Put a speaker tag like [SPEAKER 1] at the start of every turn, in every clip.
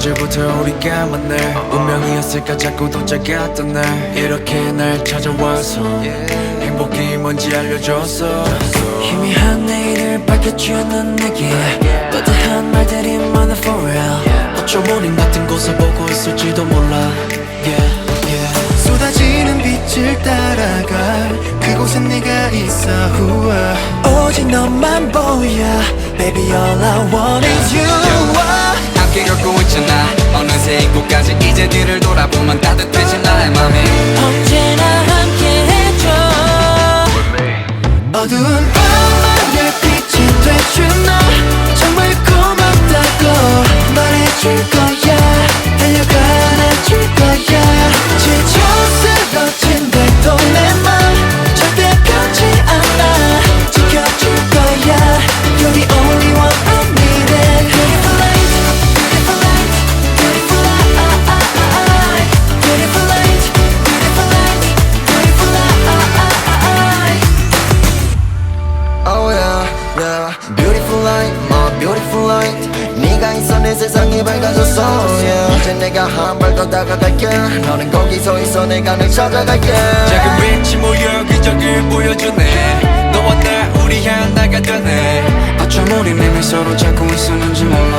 [SPEAKER 1] 언제부터 우리가 만나 운명이었을까 자꾸 더 작았던 날 이렇게 날 찾아와서 행복이 뭔지 알려줬어 희미한 내일을 밝혀주는 내게 거대한 말들이 많아 for real 어쩜 우린 같은 곳을 보고 있을지도 몰라
[SPEAKER 2] 쏟아지는 빛을 따라가 그곳엔 네가 있어
[SPEAKER 1] 오직 너만 보여 Baby all I want is you
[SPEAKER 3] 함께 걷고 있잖아 어느새 이곳까지 이제 뒤를 돌아보면 따뜻해진 나의 맘이
[SPEAKER 1] 언제나 함께 해줘
[SPEAKER 2] 어두운 밤하늘 빛이 돼준 너 정말 고맙다고 말해줄 거야 달려가 안아줄 거야 지쳐 쓰러진데도 내 맘 절대 변치 않아 지켜줄 거야 You're the only one I needed Beautiful light, beautiful light, beautiful light Beautiful light, beautiful light, beautiful light Oh yeah, yeah Beautiful light, my beautiful light 네가 있어 내 세상이 밝아졌어 yeah. 이제 내가 한 발 더 다가갈게 너는 거기 서 있어 내가 널 찾아갈게
[SPEAKER 1] 작은 빛이 모여 기적을 보여주네 너와 나 우리 하나가 되네 어쩜 우리 매일 서로 잡고 있었는지 몰라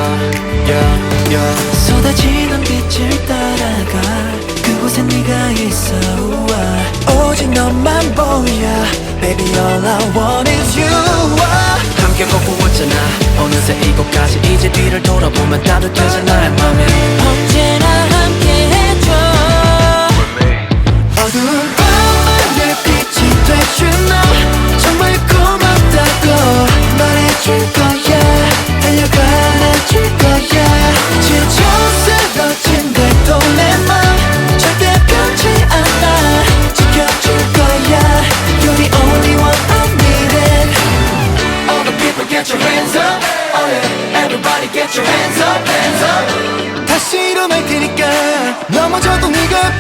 [SPEAKER 1] 쏟아지는 빛을 따라가 그곳에 네가 있어 오직 너만 보여 Baby all I want is you 함께 걷고 왔잖아 어느새 이곳까지 이제 뒤를 돌아보면 따뜻해진 나의 맘이 언제나 함께 해줘
[SPEAKER 2] 어두운 밤하늘 빛이 돼준 너 정말 고맙다고 말해줄 거야 달려가 안아줄 거야 지쳐 쓰러진데도 내 맘 절대 변치 않아 지켜줄 거야 You're the only one I needed All the people get your hands up Oh yeah Everybody get your hands up, hands up 다시 일어날 테니까 넘어져도 네가